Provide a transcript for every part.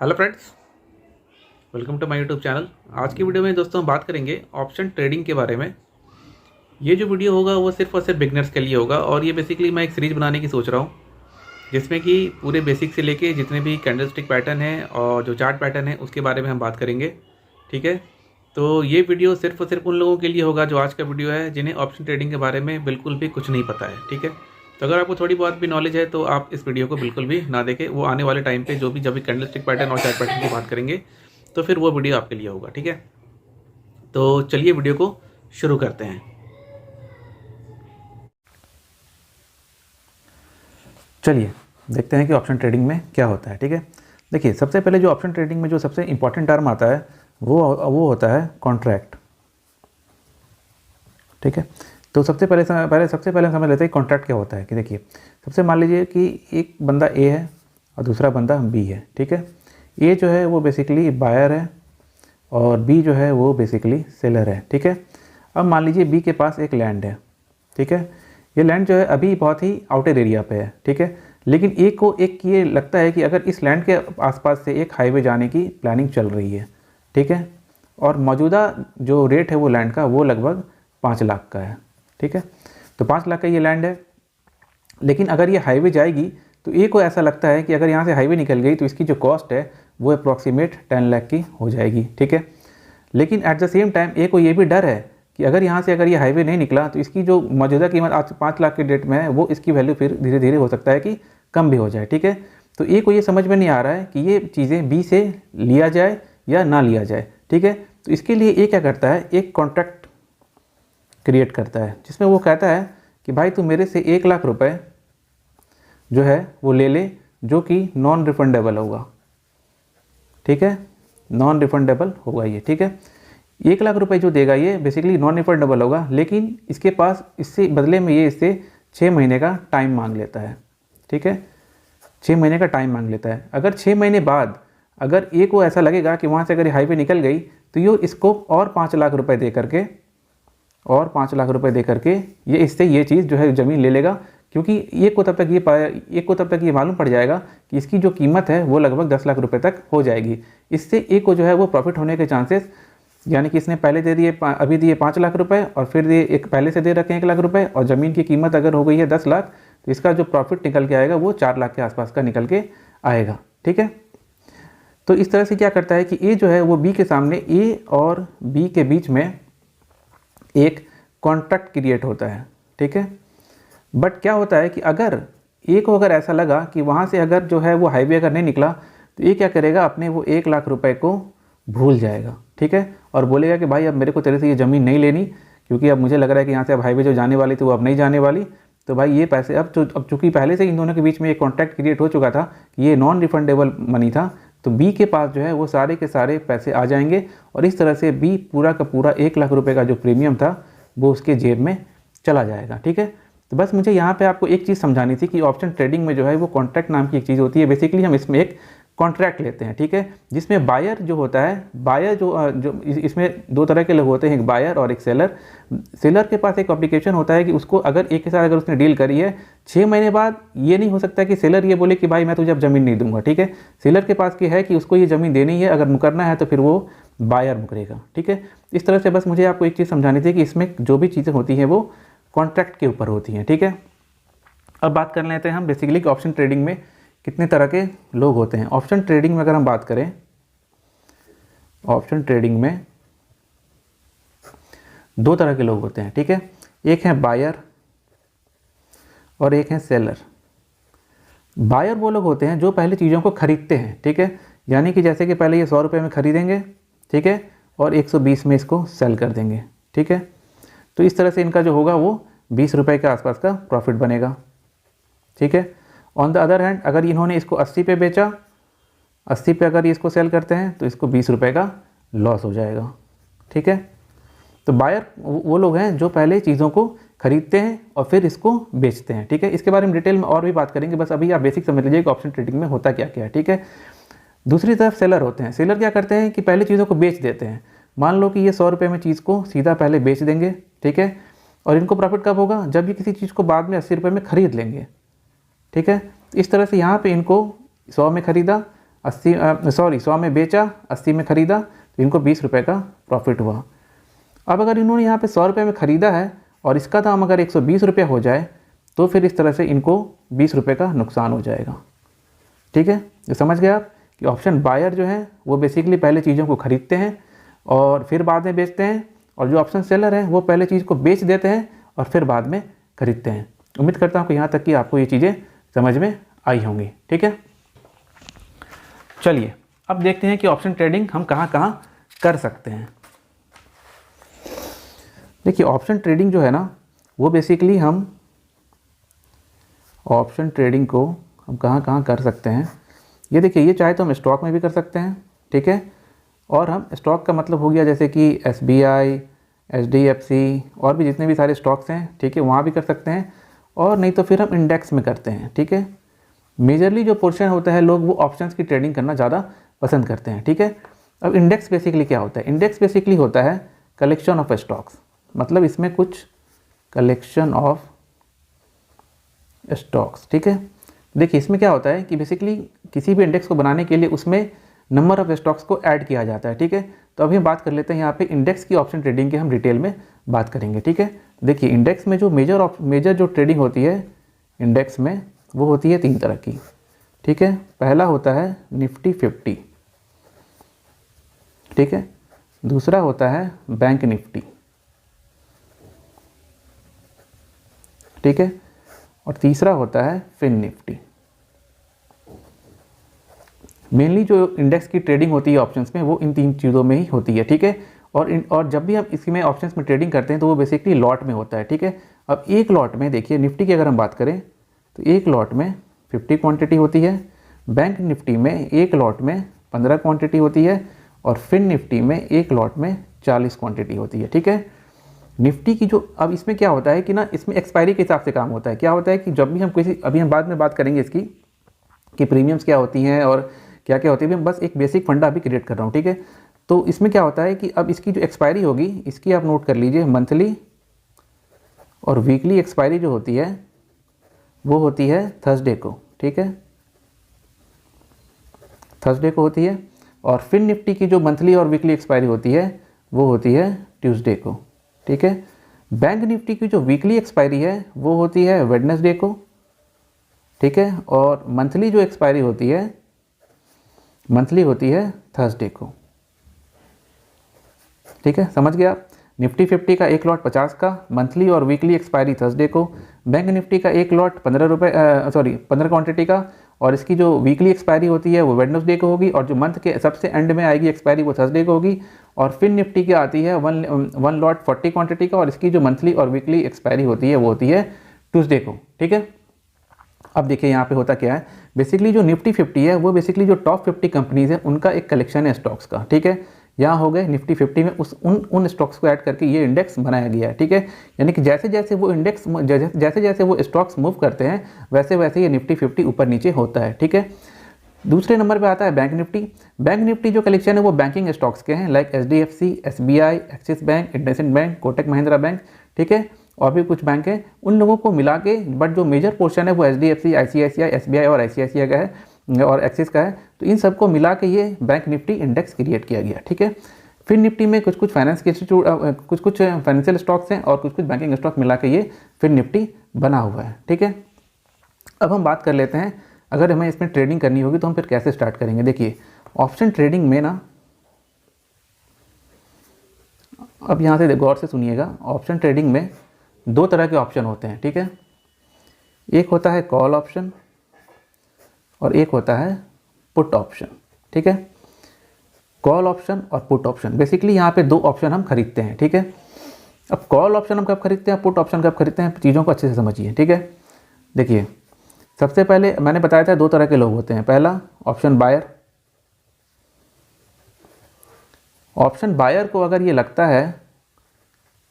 Hello friends, welcome to my YouTube channel. आज की video में दोस्तों हम बात करेंगे ऑप्शन ट्रेडिंग के बारे में। ये जो वीडियो होगा वो सिर्फ और सिर्फ बिगनर्स के लिए होगा और ये बेसिकली मैं एक सीरीज़ बनाने की सोच रहा हूँ जिसमें कि पूरे बेसिक से लेके जितने भी कैंडलस्टिक पैटर्न है और जो चार्ट पैटर्न है उसके बारे में हम बात करेंगे। ठीक है, तो ये वीडियो सिर्फ और सिर्फ उन लोगों के लिए होगा जो आज का वीडियो है जिन्हें ऑप्शन ट्रेडिंग के बारे में बिल्कुल भी कुछ नहीं पता है। ठीक है, तो अगर आपको थोड़ी बहुत भी नॉलेज है तो आप इस वीडियो को बिल्कुल भी ना देखें। वो आने वाले टाइम पे जो भी जब भी कैंडलस्टिक पैटर्न और चार्ट पैटर्न की बात करेंगे तो फिर वो वीडियो आपके लिए होगा। ठीक है, तो चलिए वीडियो को शुरू करते हैं। चलिए देखते हैं कि ऑप्शन ट्रेडिंग में क्या होता है। ठीक है, देखिए सबसे पहले जो ऑप्शन ट्रेडिंग में जो सबसे इंपॉर्टेंट टर्म आता है वो होता है कॉन्ट्रैक्ट। ठीक है, तो सबसे पहले समझ लेते हैं कॉन्ट्रैक्ट क्या होता है। कि देखिए सबसे मान लीजिए कि एक बंदा ए है और दूसरा बंदा बी है। ठीक है, ए जो है वो बेसिकली बायर है और बी जो है वो बेसिकली सेलर है। ठीक है, अब मान लीजिए बी के पास एक लैंड है। ठीक है, ये लैंड जो है अभी बहुत ही आउटर एरिया पे है। ठीक है, लेकिन ए को एक ये लगता है कि अगर इस लैंड के आसपास से एक हाईवे जाने की प्लानिंग चल रही है। ठीक है, और मौजूदा जो रेट है वो लैंड का वो लगभग 5 लाख का है। ठीक है, तो 5 लाख का ये लैंड है, लेकिन अगर ये हाईवे जाएगी तो ए को ऐसा लगता है कि अगर यहाँ से हाईवे निकल गई तो इसकी जो कॉस्ट है वो अप्रॉक्सीमेट 10 लाख की हो जाएगी। ठीक है, लेकिन एट द सेम टाइम ए को ये भी डर है कि अगर यहाँ से अगर ये हाईवे नहीं निकला तो इसकी जो मौजूदा कीमत आज 5 लाख के डेट में है वो इसकी वैल्यू फिर धीरे धीरे हो सकता है कि कम भी हो जाए। ठीक है, तो ए को ये समझ में नहीं आ रहा है कि ये चीज़ें बी से लिया जाए या ना लिया जाए। ठीक है, तो इसके लिए ए क्या करता है, एक कॉन्ट्रैक्ट क्रिएट करता है जिसमें वो कहता है कि भाई तू मेरे से 1 लाख रुपए जो है वो ले ले, जो कि नॉन रिफंडेबल होगा। ठीक है, नॉन रिफंडेबल होगा ये। ठीक है, 1 लाख रुपए जो देगा ये बेसिकली नॉन रिफंडेबल होगा, लेकिन इसके पास इससे बदले में ये इससे 6 महीने का टाइम मांग लेता है। ठीक है, 6 महीने का टाइम मांग लेता है। अगर 6 महीने बाद अगर ए को ऐसा लगेगा कि वहाँ से अगर हाईवे निकल गई तो ये इसको और 5 लाख रुपए दे करके ये इससे ये चीज़ जो है ज़मीन ले लेगा, क्योंकि एक को तब तक ये मालूम पड़ जाएगा कि इसकी जो कीमत है वो लगभग 10 लाख रुपए तक हो जाएगी। इससे एक को जो है वो प्रॉफिट होने के चांसेस, यानी कि इसने पहले दे दिए अभी दिए 5 लाख रुपए और फिर दिए एक पहले से दे रखे हैं 1 लाख रुपए और ज़मीन की कीमत अगर हो गई है 10 लाख तो इसका जो प्रॉफिट निकल के आएगा वो 4 लाख के आसपास का निकल के आएगा। ठीक है, तो इस तरह से क्या करता है कि ए जो है वो बी के सामने, ए और बी के बीच में एक कॉन्ट्रैक्ट क्रिएट होता है। ठीक है, बट क्या होता है कि अगर ए को अगर ऐसा लगा कि वहाँ से अगर जो है वो हाईवे अगर नहीं निकला तो ये क्या करेगा, अपने वो 1 लाख रुपए को भूल जाएगा। ठीक है, और बोलेगा कि भाई अब मेरे को तेरे से ये ज़मीन नहीं लेनी, क्योंकि अब मुझे लग रहा है कि यहाँ से अब हाईवे जो जाने वाली थी वो अब नहीं जाने वाली। तो भाई ये पैसे अब चूँकि पहले से इन दोनों के बीच में एक कॉन्ट्रैक्ट क्रिएट हो चुका था कि ये नॉन रिफंडेबल मनी था, तो बी के पास जो है वो सारे के सारे पैसे आ जाएंगे और इस तरह से बी पूरा का पूरा 1 लाख रुपए का जो प्रीमियम था वो उसके जेब में चला जाएगा। ठीक है, तो बस मुझे यहाँ पे आपको एक चीज़ समझानी थी कि ऑप्शन ट्रेडिंग में जो है वो कॉन्ट्रैक्ट नाम की एक चीज़ होती है। बेसिकली हम इसमें एक कॉन्ट्रैक्ट लेते हैं। ठीक है, जिसमें बायर जो होता है, बायर जो इसमें 2 तरह के लोग होते हैं, एक बायर और एक सेलर। सेलर के पास एक ऑब्लिगेशन होता है कि उसको अगर एक के साथ अगर उसने डील करी है 6 महीने बाद, ये नहीं हो सकता कि सेलर ये बोले कि भाई मैं तुझे अब ज़मीन नहीं दूंगा। ठीक है, सेलर के पास की है कि उसको ये ज़मीन देनी है, अगर मुकरना है तो फिर वो बायर मुकरेगा। ठीक है, इस तरह से बस मुझे आपको एक चीज़ समझानी थी कि इसमें जो भी चीज़ें होती हैं वो कॉन्ट्रैक्ट के ऊपर होती हैं। ठीक है, अब बात कर लेते हैं हम बेसिकली कि ऑप्शन ट्रेडिंग में कितने तरह के लोग होते हैं। ऑप्शन ट्रेडिंग में अगर हम बात करें, ऑप्शन ट्रेडिंग में 2 तरह के लोग होते हैं। ठीक है, एक है बायर और एक है सेलर। बायर वो लोग होते हैं जो पहले चीज़ों को खरीदते हैं। ठीक है, यानी कि जैसे कि पहले ये 100 रुपये में खरीदेंगे, ठीक है, और 120 में इसको सेल कर देंगे। ठीक है, तो इस तरह से इनका जो होगा वो 20 रुपये के आसपास का प्रॉफिट बनेगा। ठीक है, ऑन द अदर हैंड अगर इन्होंने इसको 80 पे बेचा, 80 पे अगर ये इसको सेल करते हैं तो इसको 20 रुपये का लॉस हो जाएगा। ठीक है, तो बायर वो लोग हैं जो पहले चीज़ों को खरीदते हैं और फिर इसको बेचते हैं। ठीक है, इसके बारे में डिटेल में और भी बात करेंगे, बस अभी आप बेसिक समझ लीजिए कि ऑप्शन ट्रेडिंग में होता क्या क्या है। ठीक है, दूसरी तरफ सेलर होते हैं। सेलर क्या करते हैं कि पहले चीज़ों को बेच देते हैं। मान लो कि ये 100 रुपये में चीज़ को सीधा पहले बेच देंगे। ठीक है, और इनको प्रॉफिट कब होगा, जब ये किसी चीज़ को बाद में 80 रुपये में खरीद लेंगे। ठीक है, इस तरह से यहाँ पे इनको 100 में ख़रीदा, 100 में बेचा, 80 में ख़रीदा, तो इनको 20 रुपये का प्रॉफिट हुआ। अब अगर इन्होंने यहाँ पे 100 रुपये में ख़रीदा है और इसका दाम अगर 120 रुपये हो जाए तो फिर इस तरह से इनको 20 रुपये का नुकसान हो जाएगा। ठीक है, तो समझ गए आप कि ऑप्शन बायर जो है वो बेसिकली पहले चीज़ों को ख़रीदते हैं और फिर बाद में बेचते हैं, और जो ऑप्शन सेलर है वो पहले चीज़ को बेच देते हैं और फिर बाद में ख़रीदते हैं। उम्मीद करता हूँ कि यहाँ तक कि आपको ये चीज़ें समझ में आई होंगी। ठीक है, चलिए अब देखते हैं कि ऑप्शन ट्रेडिंग हम कहाँ कहाँ कर सकते हैं। देखिए ऑप्शन ट्रेडिंग जो है ना वो बेसिकली हम ऑप्शन ट्रेडिंग को हम कहाँ कहाँ कर सकते हैं। ये देखिए, ये चाहे तो हम स्टॉक में भी कर सकते हैं। ठीक है, और हम स्टॉक का मतलब हो गया जैसे कि SBI, HDFC और भी जितने भी सारे स्टॉक्स हैं, ठीक है, वहाँ भी कर सकते हैं, और नहीं तो फिर हम इंडेक्स में करते हैं। ठीक है, मेजरली जो पोर्शन होता है लोग वो ऑप्शंस की ट्रेडिंग करना ज़्यादा पसंद करते हैं। ठीक है, अब इंडेक्स बेसिकली क्या होता है? इंडेक्स बेसिकली होता है कलेक्शन ऑफ स्टॉक्स, मतलब इसमें कुछ कलेक्शन ऑफ स्टॉक्स। ठीक है, देखिए इसमें क्या होता है कि बेसिकली किसी भी इंडेक्स को बनाने के लिए उसमें नंबर ऑफ स्टॉक्स को ऐड किया जाता है। ठीक है, तो अभी हम बात कर लेते हैं यहाँ पे इंडेक्स की ऑप्शन ट्रेडिंग के, हम डिटेल में बात करेंगे। ठीक है, देखिए इंडेक्स में जो मेजर जो ट्रेडिंग होती है इंडेक्स में वो होती है 3 तरह की। ठीक है, पहला होता है निफ्टी 50। ठीक है, दूसरा होता है बैंक निफ्टी। ठीक है, और तीसरा होता है फिन निफ्टी। मेनली जो इंडेक्स की ट्रेडिंग होती है ऑप्शंस में वो इन 3 चीज़ों में ही होती है। ठीक है, और जब भी हम इसमें ऑप्शंस में ट्रेडिंग करते हैं तो वो बेसिकली लॉट में होता है। ठीक है, अब एक लॉट में देखिए निफ्टी की अगर हम बात करें तो एक लॉट में 50 क्वांटिटी होती है, बैंक निफ्टी में एक लॉट में 15 क्वांटिटी होती है, और फिन निफ्टी में एक लॉट में 40 क्वांटिटी होती है। ठीक है, निफ्टी की जो, अब इसमें क्या होता है कि ना इसमें एक्सपायरी के हिसाब से काम होता है। क्या होता है कि जब भी हम अभी हम बाद में बात करेंगे इसकी कि प्रीमियम्स क्या होती हैं और क्या क्या होती है, मैं बस एक बेसिक फंडा अभी क्रिएट कर रहा हूँ। ठीक है, तो इसमें क्या होता है कि अब इसकी जो एक्सपायरी होगी इसकी आप नोट कर लीजिए, मंथली और वीकली एक्सपायरी जो होती है वो होती है थर्सडे को। ठीक है, थर्सडे को होती है, और फिन निफ्टी की जो मंथली और वीकली एक्सपायरी होती है वो होती है ट्यूसडे को। ठीक है, बैंक निफ्टी की जो वीकली एक्सपायरी है वो होती है वेडनेसडे को। ठीक है, और मंथली जो एक्सपायरी होती है मंथली होती है थर्सडे को। ठीक है, समझ गया आप? निफ्टी 50 का एक लॉट 50 का, मंथली और वीकली एक्सपायरी थर्सडे को। बैंक निफ्टी का एक लॉट 15 क्वांटिटी का, और इसकी जो वीकली एक्सपायरी होती है वो वेडनेसडे को होगी, और जो मंथ के सबसे एंड में आएगी एक्सपायरी वो थर्सडे को होगी। और फिन निफ्टी की आती है वन लॉट 40 क्वांटिटी का, और इसकी जो मंथली और वीकली एक्सपायरी होती है वो होती है ट्यूसडे को। ठीक है, अब देखिए यहाँ पे होता क्या है, बेसिकली जो निफ्टी 50 है वो बेसिकली जो टॉप 50 कंपनीज हैं उनका एक कलेक्शन है स्टॉक्स का। ठीक है, यहाँ हो गए निफ्टी 50 में उन स्टॉक्स को ऐड करके ये इंडेक्स बनाया गया है। ठीक है, यानी कि जैसे जैसे वो स्टॉक्स मूव करते हैं वैसे वैसे ये निफ्टी 50 ऊपर नीचे होता है। ठीक है, दूसरे नंबर पे आता है बैंक निफ्टी। बैंक निफ्टी जो कलेक्शन है वो बैंकिंग स्टॉक्स के हैं, like HDFC, SBI, axis bank, IndusInd bank, Kotak Mahindra bank. ठीक है, और भी कुछ बैंक हैं, उन लोगों को मिला के, बट जो मेजर पोर्शन है वो HDFC, ICICI, SBI और ICICI का है और एक्सिस का है, तो इन सबको मिला के ये बैंक निफ्टी इंडेक्स क्रिएट किया गया। ठीक है, फिर निफ्टी में कुछ फाइनेंस के इंस्टीट्यूट, कुछ फाइनेंशियल स्टॉक्स हैं और कुछ बैंकिंग स्टॉक मिला के ये फिर निफ्टी बना हुआ है। ठीक है, अब हम बात कर लेते हैं अगर हमें इसमें ट्रेडिंग करनी होगी तो हम फिर कैसे स्टार्ट करेंगे। देखिए ऑप्शन ट्रेडिंग में ना, अब यहाँ से गौर से सुनिएगा, ऑप्शन ट्रेडिंग में 2 तरह के ऑप्शन होते हैं। ठीक है, एक होता है कॉल ऑप्शन और एक होता है पुट ऑप्शन। ठीक है, कॉल ऑप्शन और पुट ऑप्शन, बेसिकली यहाँ पे 2 ऑप्शन हम खरीदते हैं। ठीक है, अब कॉल ऑप्शन हम कब खरीदते हैं, पुट ऑप्शन कब खरीदते हैं, चीज़ों को अच्छे से समझिए। ठीक है, देखिए सबसे पहले मैंने बताया था 2 तरह के लोग होते हैं। पहला ऑप्शन बायर। ऑप्शन बायर को अगर ये लगता है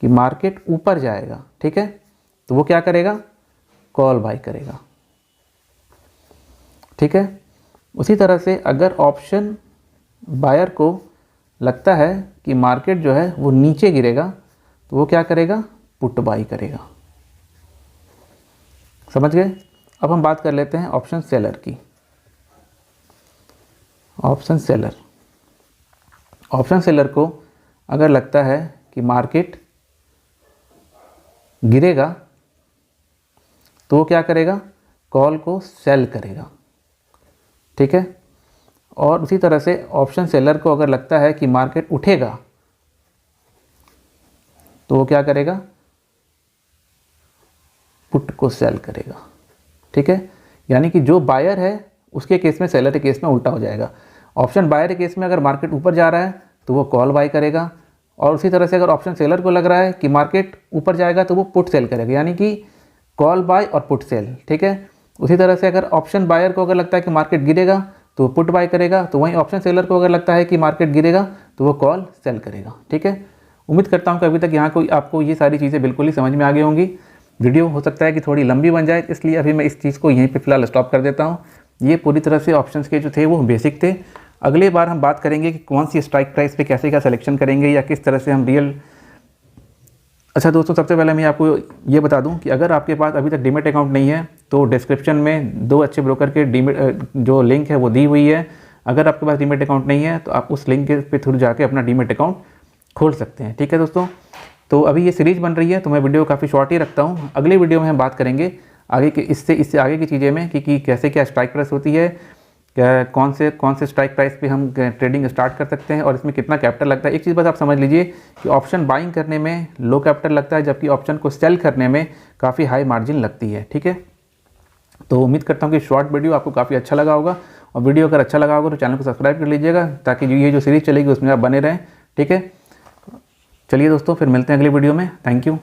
कि मार्केट ऊपर जाएगा, ठीक है, तो वो क्या करेगा, कॉल बाय करेगा। ठीक है, उसी तरह से अगर ऑप्शन बायर को लगता है कि मार्केट जो है वो नीचे गिरेगा तो वो क्या करेगा, पुट बाय करेगा। समझ गए? अब हम बात कर लेते हैं ऑप्शन सेलर की। ऑप्शन सेलर को अगर लगता है कि मार्केट गिरेगा तो वो क्या करेगा, कॉल को सेल करेगा, ठीक है। और उसी तरह से ऑप्शन सेलर को अगर लगता है कि मार्केट उठेगा तो वो क्या करेगा, पुट को सेल करेगा, ठीक है। यानी कि जो बायर है उसके केस में सेलर के केस में उल्टा हो जाएगा। ऑप्शन बायर के केस में अगर मार्केट ऊपर जा रहा है तो वो कॉल बाय करेगा, और उसी तरह से अगर ऑप्शन सेलर को लग रहा है कि मार्केट ऊपर जाएगा तो वो पुट सेल करेगा, यानी कि कॉल बाय और पुट सेल, ठीक है। उसी तरह से अगर ऑप्शन बायर को अगर लगता है कि मार्केट गिरेगा तो वो पुट बाय करेगा, तो वहीं ऑप्शन सेलर को अगर लगता है कि मार्केट गिरेगा तो वो कॉल सेल करेगा, ठीक है। उम्मीद करता हूँ कि अभी तक यहाँ को आपको ये सारी चीज़ें बिल्कुल ही समझ में आ गई होंगी। वीडियो हो सकता है कि थोड़ी लंबी बन जाए, इसलिए अभी मैं इस चीज़ को यहीं पे फिलहाल स्टॉप कर देता हूँ। ये पूरी तरह से ऑप्शंस के जो थे वो बेसिक थे। अगले बार हम बात करेंगे कि कौन सी स्ट्राइक प्राइस पे कैसे क्या सिलेक्शन करेंगे या किस तरह से हम रियल। अच्छा दोस्तों, सबसे पहले मैं आपको ये बता दूं कि अगर आपके पास अभी तक डीमेट अकाउंट नहीं है तो डिस्क्रिप्शन में 2 अच्छे ब्रोकर के डीमेट जो लिंक है वो दी हुई है। अगर आपके पास डीमेट अकाउंट नहीं है तो आप उस लिंक के थ्रू जाके अपना डीमेट अकाउंट खोल सकते हैं, ठीक है दोस्तों। तो अभी ये सीरीज़ बन रही है तो मैं वीडियो काफ़ी शॉर्ट ही रखता हूँ। अगले वीडियो में हम बात करेंगे आगे के इससे आगे की चीज़ें में कि कैसे क्या स्ट्राइक प्राइस होती है, क्या कौन से स्ट्राइक प्राइस पे हम ट्रेडिंग स्टार्ट कर सकते हैं और इसमें कितना कैपिटल लगता है। एक चीज़ बस आप समझ लीजिए कि ऑप्शन बाइंग करने में लो कैपिटल लगता है, जबकि ऑप्शन को सेल करने में काफ़ी हाई मार्जिन लगती है, ठीक है। तो उम्मीद करता हूँ कि शॉर्ट वीडियो आपको काफ़ी अच्छा लगा होगा, और वीडियो अगर अच्छा लगा होगा तो चैनल को सब्सक्राइब कर लीजिएगा ताकि ये जो सीरीज़ चलेगी उसमें आप बने रहें, ठीक है। चलिए दोस्तों, फिर मिलते हैं अगली वीडियो में। Thank you.